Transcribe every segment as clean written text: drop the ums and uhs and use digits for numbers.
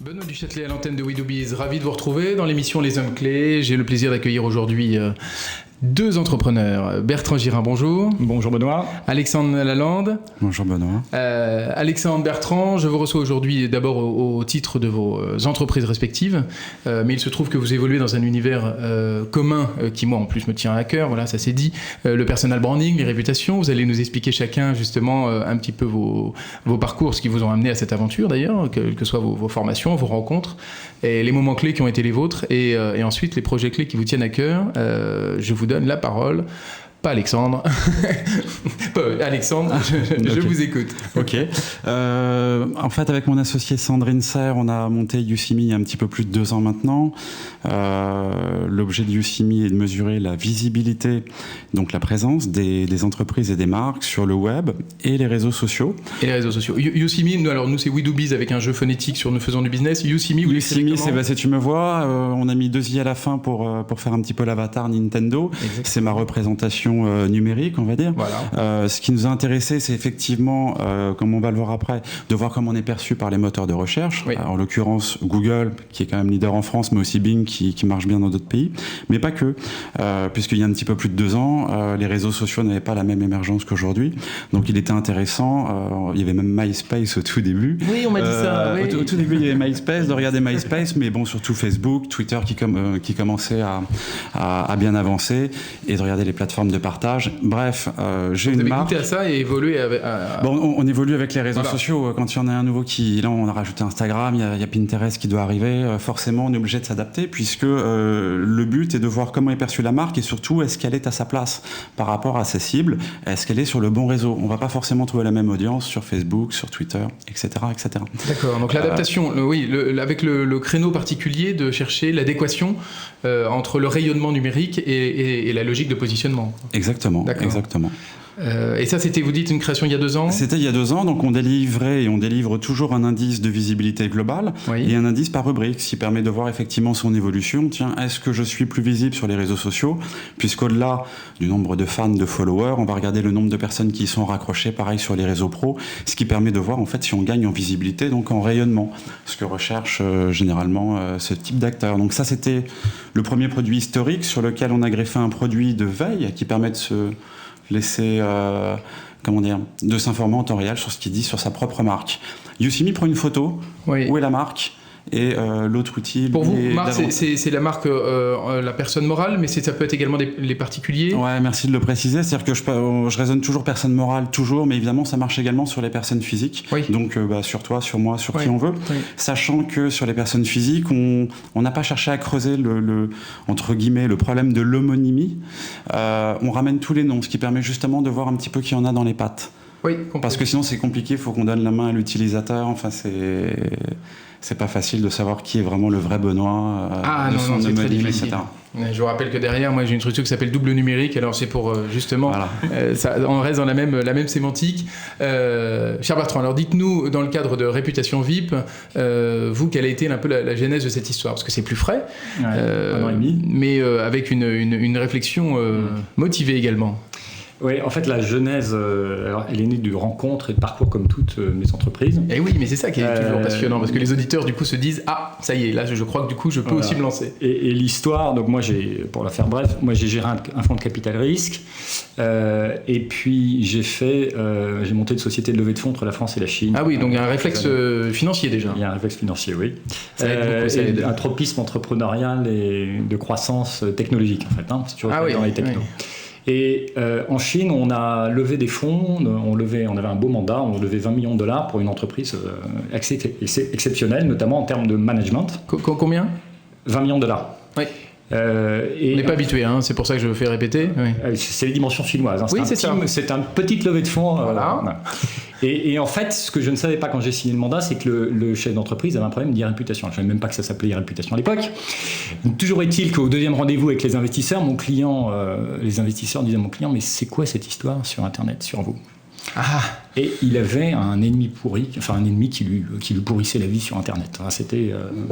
Benoît Duchâtelet à l'antenne de We Do Biz, ravi de vous retrouver dans l'émission Les Hommes Clés. J'ai le plaisir d'accueillir aujourd'hui deux entrepreneurs. Bertrand Girin, bonjour. Bonjour Benoît. Alexandre Lalande. Bonjour Benoît. Alexandre, Bertrand, je vous reçois aujourd'hui d'abord au titre de vos entreprises respectives, mais il se trouve que vous évoluez dans un univers commun qui moi en plus me tient à cœur, voilà, ça c'est dit, le personal branding, les réputations. Vous allez nous expliquer chacun justement un petit peu vos parcours, ce qui vous ont amené à cette aventure d'ailleurs, que soient vos formations, vos rencontres, et les moments clés qui ont été les vôtres, et ensuite les projets clés qui vous tiennent à cœur. Je vous donne la parole. Pas Alexandre. Alexandre, je vous écoute. Ok. En fait, avec mon associé Sandrine Serre, on a monté YouSeeMe il y a un petit peu plus de 2 ans maintenant. L'objet de YouSeeMe est de mesurer la visibilité, donc la présence des entreprises et des marques sur le web et les réseaux sociaux. Et les réseaux sociaux. YouSeeMe, nous c'est We Do Biz avec un jeu phonétique sur Nous faisons du business. YouSeeMe, c'est tu me vois. On a mis 2 i à la fin pour faire un petit peu l'avatar Nintendo. Exactement. C'est ma représentation numérique, on va dire. Voilà. Ce qui nous a intéressé, c'est effectivement, comme on va le voir après, de voir comment on est perçu par les moteurs de recherche. Oui. En l'occurrence, Google, qui est quand même leader en France, mais aussi Bing, qui marche bien dans d'autres pays. Mais pas que, puisqu'il y a un petit peu plus de 2 ans, les réseaux sociaux n'avaient pas la même émergence qu'aujourd'hui. Donc il était intéressant. Il y avait même MySpace au tout début. Oui, on m'a dit ça. Oui. Au tout début, il y avait MySpace, de regarder MySpace, mais bon, surtout Facebook, Twitter qui commençait à bien avancer, et de regarder les plateformes de partage. Bref, j'ai une marque. Vous avez goûté à ça et évolué avec... Bon, on évolue avec les réseaux sociaux. Quand il y en a un nouveau là, on a rajouté Instagram, il y a Pinterest qui doit arriver. Forcément, on est obligé de s'adapter, puisque le but est de voir comment est perçue la marque, et surtout, est-ce qu'elle est à sa place par rapport à ses cibles? Est-ce qu'elle est sur le bon réseau? On va pas forcément trouver la même audience sur Facebook, sur Twitter, etc., etc. D'accord. Donc l'adaptation, avec le créneau particulier de chercher l'adéquation entre le rayonnement numérique et la logique de positionnement. Exactement. Et ça, c'était, vous dites, une création il y a 2 ans? C'était il y a 2 ans, donc on délivrait et on délivre toujours un indice de visibilité globale, oui, et un indice par rubrique, ce qui permet de voir effectivement son évolution. Tiens, est-ce que je suis plus visible sur les réseaux sociaux? Puisqu'au-delà du nombre de fans, de followers, on va regarder le nombre de personnes qui y sont raccrochées, pareil sur les réseaux pro, ce qui permet de voir en fait si on gagne en visibilité, donc en rayonnement, ce que recherche généralement ce type d'acteur. Donc ça, c'était le premier produit historique sur lequel on a greffé un produit de veille qui permet de se laisser, de s'informer en temps réel sur ce qu'il dit sur sa propre marque. YouSeeMe prend une photo, oui, où est la marque, et l'autre outil... Pour vous, marque, c'est la marque, la personne morale, mais ça peut être également les particuliers? Ouais, merci de le préciser. C'est-à-dire que je raisonne toujours personne morale, toujours, mais évidemment, ça marche également sur les personnes physiques. Oui. Donc, sur toi, sur moi, sur qui on veut. Oui. Sachant que sur les personnes physiques, on n'a pas cherché à creuser entre guillemets, le problème de l'homonymie. On ramène tous les noms, ce qui permet justement de voir un petit peu qui en a dans les pattes. Oui, parce que sinon, c'est compliqué, il faut qu'on donne la main à l'utilisateur. Enfin, c'est pas facile de savoir qui est vraiment le vrai Benoît. Non, c'est très difficile. Etc. Je vous rappelle que derrière, moi, j'ai une structure qui s'appelle double numérique. Alors, c'est pour justement, voilà. On reste dans la même sémantique. Cher Bertrand, alors dites-nous, dans le cadre de Réputation VIP, vous, quelle a été un peu la genèse de cette histoire? Parce que c'est plus frais, 1 an et demi. Mais avec une réflexion motivée également. Oui, en fait, la genèse, elle est née de rencontres et de parcours comme toutes mes entreprises. Et oui, mais c'est ça qui est toujours passionnant, parce que les auditeurs, du coup, se disent « Ah, ça y est, là, je crois que du coup, je peux aussi me lancer. » Et l'histoire, donc moi, pour la faire bref, j'ai géré un fonds de capital risque, et puis j'ai monté une société de levée de fonds entre la France et la Chine. Ah oui, donc il y a un réflexe financier déjà. Il y a un réflexe financier, oui. Un tropisme entrepreneurial et de croissance technologique, en fait, c'est toujours dans les technos. Oui. Et en Chine, on a levé des fonds, on avait un beau mandat, on a levé $20 millions pour une entreprise exceptionnelle, notamment en termes de management. Combien? $20 millions. Oui. On n'est pas habitué, c'est pour ça que je fais répéter. Oui. C'est les dimensions chinoises. Oui, c'est une petite levée de fonds. Voilà. Et en fait, ce que je ne savais pas quand j'ai signé le mandat, c'est que le chef d'entreprise avait un problème d'irréputation. Je ne savais même pas que ça s'appelait irréputation à l'époque. Donc, toujours est-il qu'au 2e rendez-vous avec les investisseurs, les investisseurs disaient à mon client « Mais c'est quoi cette histoire sur Internet, sur vous ?» Et il avait un ennemi pourri, un ennemi qui lui pourrissait la vie sur Internet.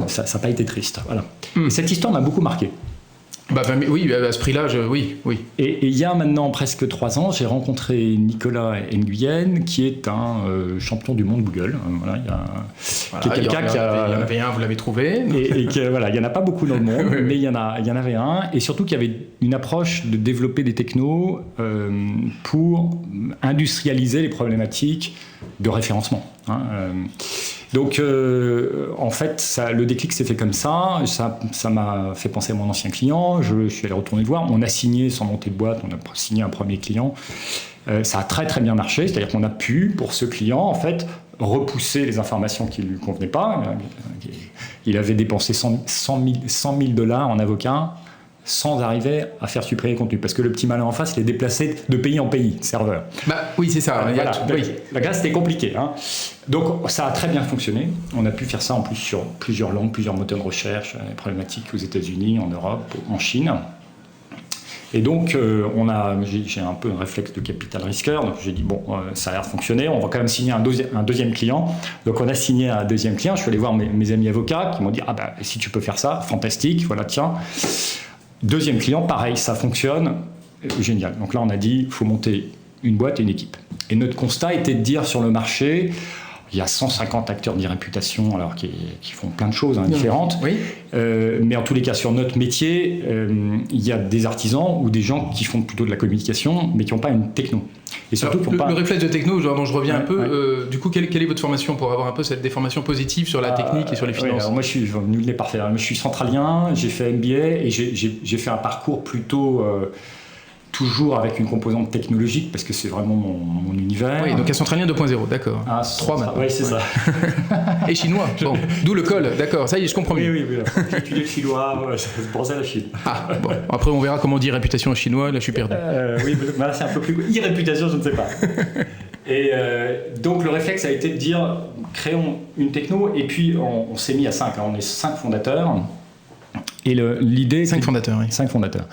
Ça n'a pas été triste. Voilà. Et cette histoire m'a beaucoup marqué. Oui, à ce prix-là, oui. Et il y a maintenant presque 3 ans, j'ai rencontré Nicolas Nguyen, qui est un champion du monde Google. Qui est quelqu'un qui a... Il y en avait un, vous l'avez trouvé. Et voilà, il n'y en a pas beaucoup dans le monde, oui. Mais il y en avait un. Et surtout qu'il y avait une approche de développer des technos pour industrialiser les problématiques de référencement. Donc, en fait, le déclic s'est fait comme ça. Ça m'a fait penser à mon ancien client. Je suis allé retourner le voir. On a signé sans monter de boîte. On a signé un premier client. Ça a très, très bien marché. C'est-à-dire qu'on a pu, pour ce client, en fait, repousser les informations qui ne lui convenaient pas. Il avait dépensé $100 000 en avocat sans arriver à faire supprimer le contenu. Parce que le petit malin en face, il est déplacé de pays en pays, serveur. Oui, c'est ça. Voilà. Là, c'était compliqué. Donc, ça a très bien fonctionné. On a pu faire ça en plus sur plusieurs langues, plusieurs moteurs de recherche, des problématiques aux États-Unis, en Europe, en Chine. Et donc, j'ai un peu un réflexe de capital risqueur. Donc, j'ai dit, ça a l'air de fonctionner. On va quand même signer un deuxième client. Donc, on a signé un deuxième client. Je suis allé voir mes amis avocats qui m'ont dit, si tu peux faire ça, fantastique, voilà, tiens. Deuxième client, pareil, ça fonctionne, génial. Donc là, on a dit, il faut monter une boîte et une équipe. Et notre constat était de dire sur le marché, il y a 150 acteurs d'e-réputation alors qui font plein de choses différentes. Oui. Mais en tous les cas, sur notre métier, il y a des artisans ou des gens qui font plutôt de la communication, mais qui n'ont pas une techno. Et surtout, le réflexe de techno, dont je reviens un peu, du coup, quelle est votre formation pour avoir un peu cette déformation positive sur la technique et sur les finances? Alors moi, nul n'est parfait. Je suis centralien, j'ai fait MBA et j'ai fait un parcours plutôt... toujours avec une composante technologique, parce que c'est vraiment mon univers. Oui, donc un centralien 2.0, d'accord. 3 maintenant. Oui, c'est ça. Et chinois, bon, d'où le col, d'accord, ça y est, je comprends mieux. Oui. J'ai étudié le chinois, je pensais à la Chine. Après on verra comment on dit réputation en chinois, là je suis perdu. Oui, là c'est un peu plus... E-réputation, je ne sais pas. Et donc le réflexe a été de dire, créons une techno, et puis on s'est mis à 5, on est 5 fondateurs. Et l'idée... 5 fondateurs, oui. 5 fondateurs.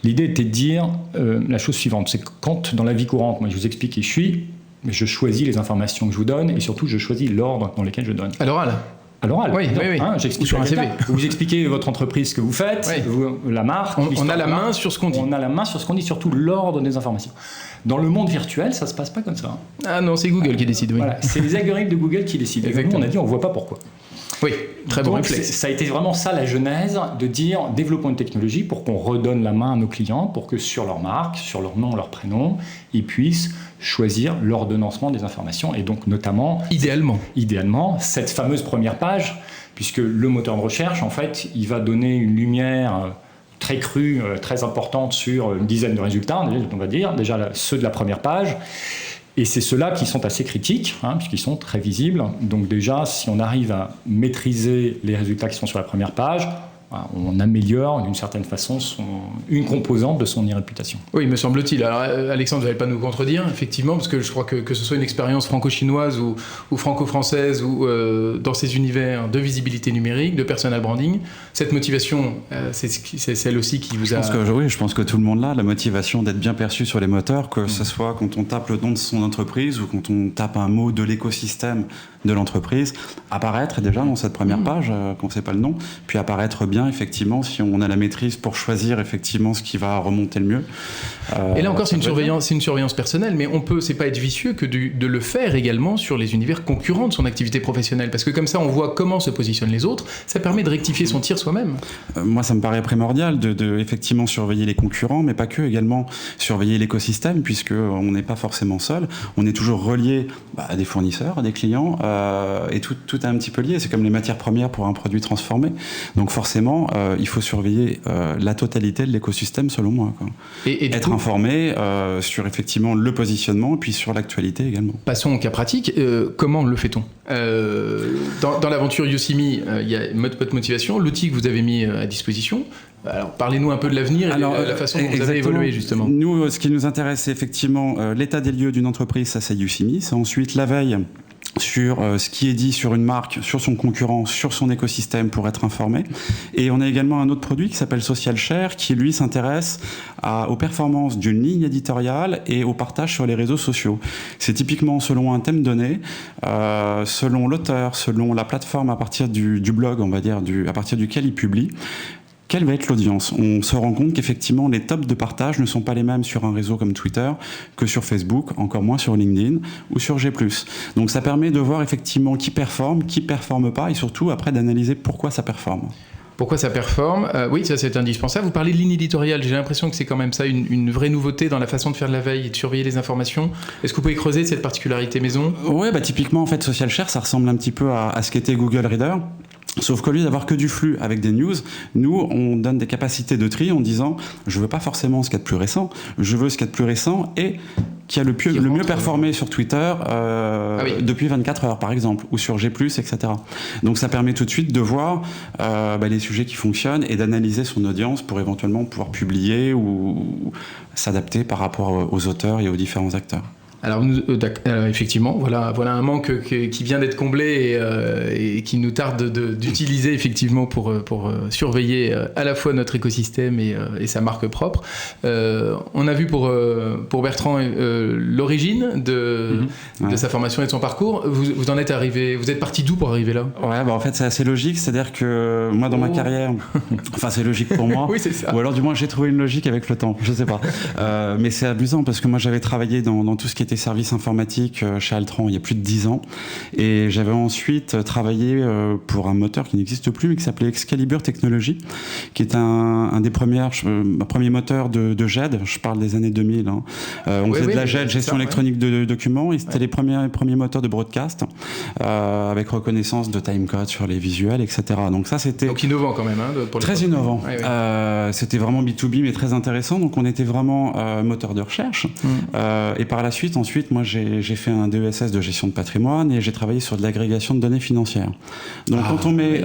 L'idée était de dire la chose suivante, c'est que quand, dans la vie courante, moi je vous explique qui je suis, je choisis les informations que je vous donne, et surtout je choisis l'ordre dans lequel je donne. À l'oral? À l'oral. Oui. J'explique sur un CV. Vous expliquez votre entreprise, ce que vous faites, la marque. On a la main sur ce qu'on dit. On a la main sur ce qu'on dit, surtout l'ordre des informations. Dans le monde virtuel, ça ne se passe pas comme ça. Ah non, c'est Google qui décide, oui. Voilà, c'est les algorithmes de Google qui décident. Exactement. Nous, on a dit, on ne voit pas pourquoi. Oui, très bon réflexe. Ça a été vraiment ça la genèse, de dire développons une technologie pour qu'on redonne la main à nos clients, pour que sur leur marque, sur leur nom, leur prénom, ils puissent choisir l'ordonnancement des informations, et donc notamment... Idéalement, cette fameuse première page, puisque le moteur de recherche, en fait, il va donner une lumière très crue, très importante sur une dizaine de résultats, on va dire, déjà ceux de la première page. Et c'est ceux-là qui sont assez critiques, puisqu'ils sont très visibles. Donc déjà, si on arrive à maîtriser les résultats qui sont sur la première page, on améliore d'une certaine façon une composante de son e-réputation. Oui, me semble-t-il. Alors Alexandre, vous n'allez pas nous contredire, effectivement, parce que je crois que ce soit une expérience franco-chinoise ou franco-française ou dans ces univers de visibilité numérique, de personal branding, cette motivation, c'est celle aussi qui vous a... Je pense que tout le monde l'a, la motivation d'être bien perçu sur les moteurs, que ce soit quand on tape le nom de son entreprise ou quand on tape un mot de l'écosystème de l'entreprise, apparaître déjà dans cette première page, quand on ne sait pas le nom, puis apparaître bien effectivement si on a la maîtrise pour choisir effectivement ce qui va remonter le mieux. Et là encore, c'est une surveillance personnelle, mais c'est pas être vicieux que de le faire également sur les univers concurrents de son activité professionnelle, parce que comme ça on voit comment se positionnent les autres, ça permet de rectifier son tir soi-même. Moi ça me paraît primordial de effectivement surveiller les concurrents, mais pas que, également surveiller l'écosystème, puisque on n'est pas forcément seul, on est toujours relié à des fournisseurs, à des clients, et tout est un petit peu lié, c'est comme les matières premières pour un produit transformé, donc forcément il faut surveiller la totalité de l'écosystème selon moi, quoi. Et être informé sur effectivement le positionnement et puis sur l'actualité également. Passons au cas pratique, comment le fait-on? Dans l'aventure Yossimi, il y a votre motivation, l'outil que vous avez mis à disposition. Alors parlez-nous un peu de l'avenir et de la façon dont vous avez évolué justement. Nous, ce qui nous intéresse, c'est effectivement l'état des lieux d'une entreprise, ça c'est Yossimi, c'est ensuite la veille sur ce qui est dit sur une marque, sur son concurrent, sur son écosystème pour être informé. Et on a également un autre produit qui s'appelle Social Share qui lui s'intéresse aux performances d'une ligne éditoriale et au partage sur les réseaux sociaux. C'est typiquement selon un thème donné, selon l'auteur, selon la plateforme à partir du blog, on va dire, à partir duquel il publie. quelle va être l'audience. On se rend compte qu'effectivement, les tops de partage ne sont pas les mêmes sur un réseau comme Twitter que sur Facebook, encore moins sur LinkedIn ou sur G+. Donc ça permet de voir effectivement qui performe pas, et surtout après d'analyser pourquoi ça performe. Pourquoi ça performe ? Oui, ça c'est indispensable. Vous parlez de ligne éditoriale, j'ai l'impression que c'est quand même ça une vraie nouveauté dans la façon de faire de la veille et de surveiller les informations. Est-ce que vous pouvez creuser cette particularité maison ? Ouais, typiquement en fait Social Share, ça ressemble un petit peu à ce qu'était Google Reader. Sauf qu'au lieu d'avoir que du flux avec des news, nous, on donne des capacités de tri en disant « je veux pas forcément ce qu'il y a de plus récent, je veux ce qu'il y a de plus récent et qui a le mieux performé sur Twitter depuis 24 heures, par exemple, ou sur G+, etc. » Donc ça permet tout de suite de voir les sujets qui fonctionnent et d'analyser son audience pour éventuellement pouvoir publier ou s'adapter par rapport aux auteurs et aux différents acteurs. Alors effectivement, voilà un manque qui vient d'être comblé et qui nous tarde d'utiliser effectivement pour surveiller à la fois notre écosystème et sa marque propre. On a vu pour Bertrand l'origine de sa formation et de son parcours. Vous en êtes arrivé, vous êtes parti d'où pour arriver là ? Ouais, en fait c'est assez logique, c'est-à-dire que moi dans ma carrière, enfin c'est logique pour moi, oui, c'est ça. Ou alors du moins j'ai trouvé une logique avec le temps, je sais pas. Mais c'est amusant parce que moi j'avais travaillé dans tout ce qui était services informatiques chez Altran il y a plus de 10 ans et j'avais ensuite travaillé pour un moteur qui n'existe plus mais qui s'appelait Excalibur Technologies, qui est un des premiers moteurs de GED, je parle des années 2000. On faisait de la GED, gestion électronique de documents, et c'était les premiers moteurs de broadcast avec reconnaissance de timecode sur les visuels, etc. Donc ça c'était... Donc innovant quand même. Pour très innovant. Oui. C'était vraiment B2B mais très intéressant, donc on était vraiment moteur de recherche. Et par la suite, moi j'ai fait un DESS de gestion de patrimoine et j'ai travaillé sur de l'agrégation de données financières. Donc quand on met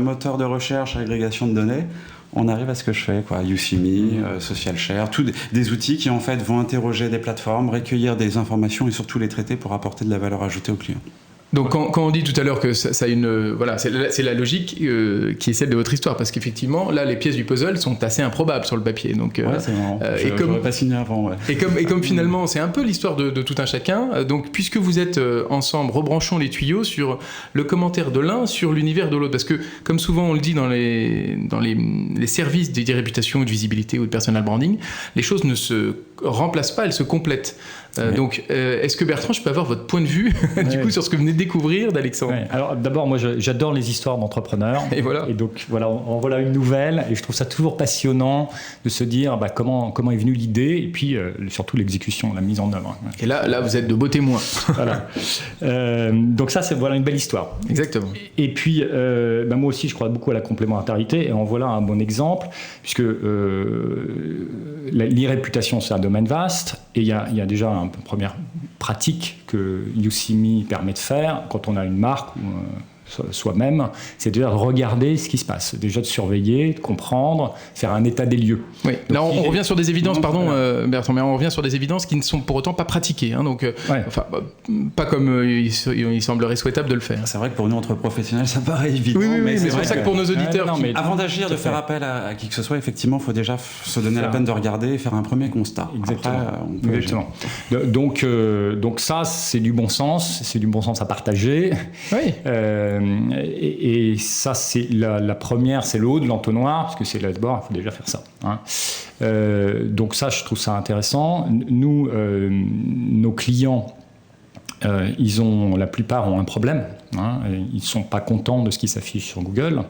moteur de recherche, agrégation de données, on arrive à ce que je fais, YouSeeMe, Social Share, tous des outils qui en fait vont interroger des plateformes, recueillir des informations et surtout les traiter pour apporter de la valeur ajoutée aux clients. Donc quand on dit tout à l'heure que ça a c'est la logique qui est celle de votre histoire, parce qu'effectivement là les pièces du puzzle sont assez improbables sur le papier. Donc c'est marrant. J'aurais pas signé avant. Ouais. Et comme finalement c'est un peu l'histoire de tout un chacun. Donc puisque vous êtes ensemble, rebranchons les tuyaux sur le commentaire de l'un sur l'univers de l'autre, parce que comme souvent on le dit dans les services de réputation ou de visibilité ou de personal branding, les choses ne se remplacent pas, elles se complètent. Donc, est-ce que Bertrand, je peux avoir votre point de vue coup sur ce que vous venez de découvrir d'Alexandre ? Alors d'abord, moi j'adore les histoires d'entrepreneurs. Et donc voilà une nouvelle, et je trouve ça toujours passionnant de se dire comment est venue l'idée, et puis surtout l'exécution, la mise en œuvre. Et là vous êtes de beaux témoins. Voilà. Donc ça, c'est une belle histoire. Exactement. Et puis moi aussi, je crois beaucoup à la complémentarité, et en voilà un bon exemple, puisque l'e-réputation, c'est un domaine vaste, et il y a déjà une première pratique que YouSeeMe permet de faire quand on a une marque ou soi-même, c'est déjà de regarder ce qui se passe, déjà de surveiller, de comprendre, faire un état des lieux. Oui. Donc, là, on revient sur des évidences, Bertrand, mais on revient sur des évidences qui ne sont pour autant pas pratiquées. Pas comme il semblerait souhaitable de le faire. C'est vrai que pour nous, entre professionnels, ça paraît évident. Oui, mais c'est pour ça que pour nos auditeurs... Avant d'agir, de faire appel à qui que ce soit, effectivement, il faut déjà se donner la peine de regarder et faire un premier constat. Exactement. Après, on peut Exactement. Donc ça, c'est du bon sens à partager. Oui. Et ça, c'est la première, c'est le haut de l'entonnoir, parce que c'est là d'abord, il faut déjà faire ça. Donc ça, je trouve ça intéressant. Nous, nos clients, la plupart ont un problème. Ils ne sont pas contents de ce qui s'affiche sur Google.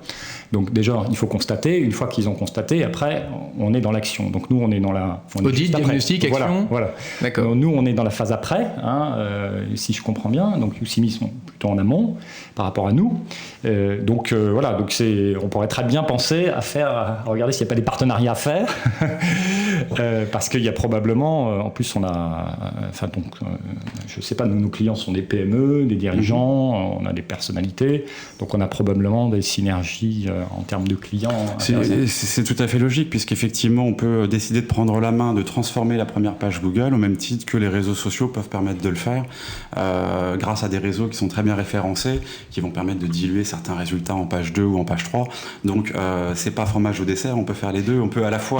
Donc déjà, il faut constater. Une fois qu'ils ont constaté, après, on est dans l'action. Donc nous, on est dans la... Audit, diagnostic, action. Voilà. D'accord. Nous, on est dans la phase après, si je comprends bien. Donc YouSeeMe sont plutôt en amont par rapport à nous. Donc on pourrait très bien penser à regarder s'il n'y a pas des partenariats à faire. Parce qu'il y a probablement... en plus, on a... je ne sais pas, nos clients sont des PME, des dirigeants, on a des personnalités. Donc on a probablement des synergies en termes de clients. C'est tout à fait logique, puisqu'effectivement, on peut décider de prendre la main, de transformer la première page Google, au même titre que les réseaux sociaux peuvent permettre de le faire, grâce à des réseaux qui sont très bien référencés, qui vont permettre de diluer certains résultats en page 2 ou en page 3. Donc, c'est pas fromage au dessert, on peut faire les deux. On peut à la fois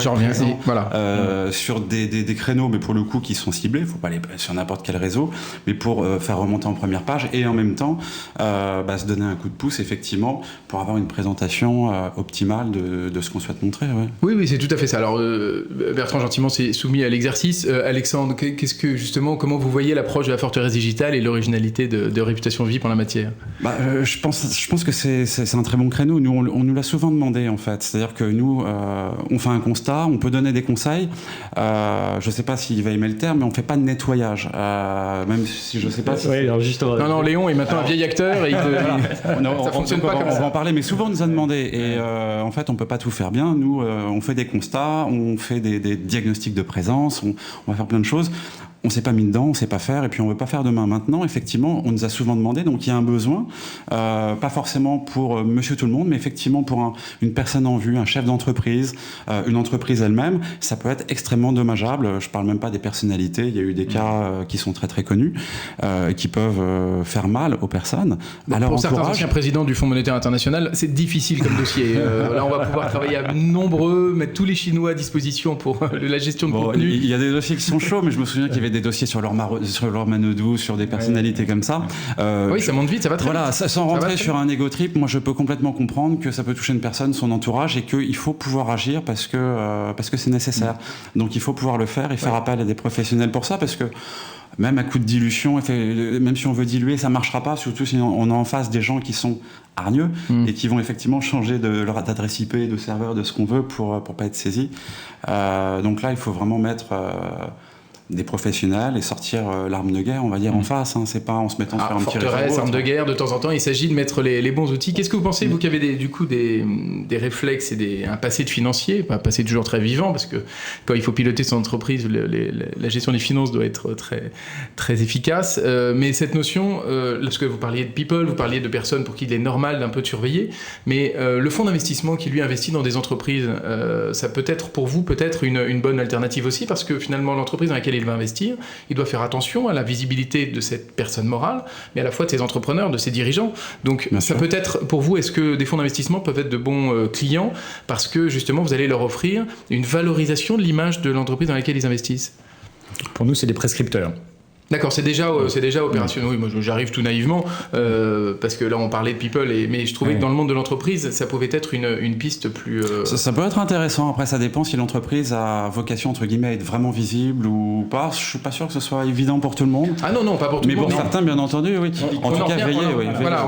sur des créneaux, mais pour le coup, qui sont ciblés. Il ne faut pas aller sur n'importe quel réseau, mais pour faire remonter en première page, et en même temps, se donner un coup de pouce, effectivement, pour avoir une présentation optimale de ce qu'on souhaite montrer. Ouais. Oui, c'est tout à fait ça. Alors, Bertrand Gentiment s'est soumis à l'exercice. Alexandre, comment vous voyez l'approche de la forteresse digitale et l'originalité de Réputation VIP en la matière ? Je pense que c'est un très bon créneau. Nous, on nous l'a souvent demandé, en fait. C'est-à-dire que nous, on fait un constat, on peut donner des conseils. Je ne sais pas s'il va aimer le terme, mais on ne fait pas de nettoyage. Même si je ne sais pas si... Oui, alors justement... Non, Léon est maintenant un vieil acteur et ça fonctionne pas comme ça. On va en parler, mais souvent on nous a demandé. Et en fait, on ne peut pas tout faire bien. Nous, on fait des constats, on fait des diagnostics de présence, on va faire plein de choses. On s'est pas mis dedans, on sait pas faire, et puis on veut pas faire demain. Maintenant, effectivement, on nous a souvent demandé, donc il y a un besoin, pas forcément pour monsieur tout le monde, mais effectivement pour une personne en vue, un chef d'entreprise, une entreprise elle-même, ça peut être extrêmement dommageable. Je parle même pas des personnalités, il y a eu des cas qui sont très très connus, qui peuvent faire mal aux personnes. Pour certains anciens présidents du Fonds monétaire international, c'est difficile comme dossier. Là, on va pouvoir travailler à nombreux, mettre tous les Chinois à disposition pour la gestion de contenu. Il y a des dossiers qui sont chauds, mais je me souviens qu'il y avait des dossiers sur leur Manodou, sur des personnalités comme ça. Oui, ça monte vite, ça va très vite. Voilà, sans rentrer sur un ego trip, moi je peux complètement comprendre que ça peut toucher une personne, son entourage, et qu'il faut pouvoir agir parce que c'est nécessaire. Donc il faut pouvoir le faire et faire appel à des professionnels pour ça, parce que même à coup de dilution, même si on veut diluer, ça ne marchera pas, surtout si on a en face des gens qui sont hargneux et qui vont effectivement changer leur adresse IP, de serveur, de ce qu'on veut pour pas être saisis. Donc là, il faut vraiment mettre... des professionnels et sortir l'arme de guerre, on va dire, en face. C'est pas en se mettant sur un petit forteresse, arme de guerre, de temps en temps, il s'agit de mettre les bons outils. Qu'est-ce que vous pensez, vous qui avez des réflexes et un passé de financier, un passé toujours très vivant, parce que quand il faut piloter son entreprise, la gestion des finances doit être très, très efficace. Mais cette notion, lorsque vous parliez de people, vous parliez de personnes pour qui il est normal d'un peu de surveiller, mais le fonds d'investissement qui lui investit dans des entreprises, ça peut être pour vous peut-être une bonne alternative aussi, parce que finalement l'entreprise dans laquelle il va investir, il doit faire attention à la visibilité de cette personne morale, mais à la fois de ses entrepreneurs, de ses dirigeants. Donc ça peut être, pour vous, est-ce que des fonds d'investissement peuvent être de bons clients parce que justement vous allez leur offrir une valorisation de l'image de l'entreprise dans laquelle ils investissent ? Pour nous, c'est des prescripteurs. D'accord, c'est déjà opérationnel. Oui, moi j'arrive tout naïvement parce que là on parlait de people, mais je trouvais que dans le monde de l'entreprise, ça pouvait être une piste plus... Ça peut être intéressant. Après, ça dépend si l'entreprise a vocation entre guillemets à être vraiment visible ou pas. Je suis pas sûr que ce soit évident pour tout le monde. Ah non, pas pour tout le monde. Mais pour certains, bien entendu, oui. En tout cas, veillez. Voilà,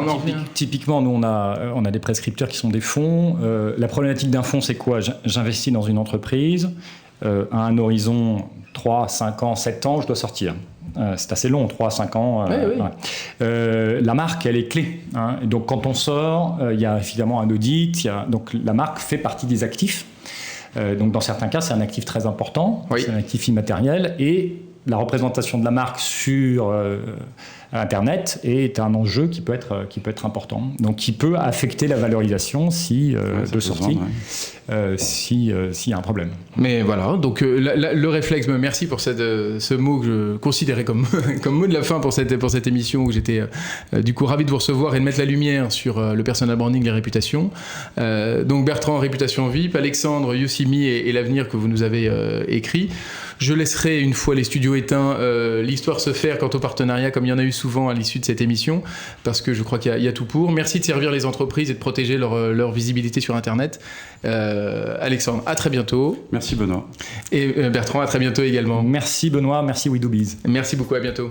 typiquement, nous on a des prescripteurs qui sont des fonds. La problématique d'un fonds, c'est quoi ? J'investis dans une entreprise à un horizon 3, 5 ans, 7 ans, je dois sortir. C'est assez long, 3 à 5 ans. La marque, elle est clé. Et donc, quand on sort, il y a évidemment un audit. Donc, la marque fait partie des actifs. Donc, dans certains cas, c'est un actif très important. C'est un actif immatériel. Et la représentation de la marque sur Internet est un enjeu qui peut être important. Donc, qui peut affecter la valorisation de sortie, s'il y a un problème. Mais voilà, donc le réflexe, merci pour ce mot que je considérais comme mot de la fin pour cette émission où j'étais du coup ravi de vous recevoir et de mettre la lumière sur le personal branding et la réputation. Donc Bertrand, Réputation VIP, Alexandre, Yossimi et l'avenir que vous nous avez écrit. Je laisserai, une fois les studios éteints, l'histoire se faire quant au partenariat, comme il y en a eu souvent à l'issue de cette émission, parce que je crois qu'il y a tout pour. Merci de servir les entreprises et de protéger leur visibilité sur Internet. Alexandre, à très bientôt. Merci Benoît. Et Bertrand, à très bientôt également. Merci Benoît, merci WeDoBiz. Merci beaucoup, à bientôt.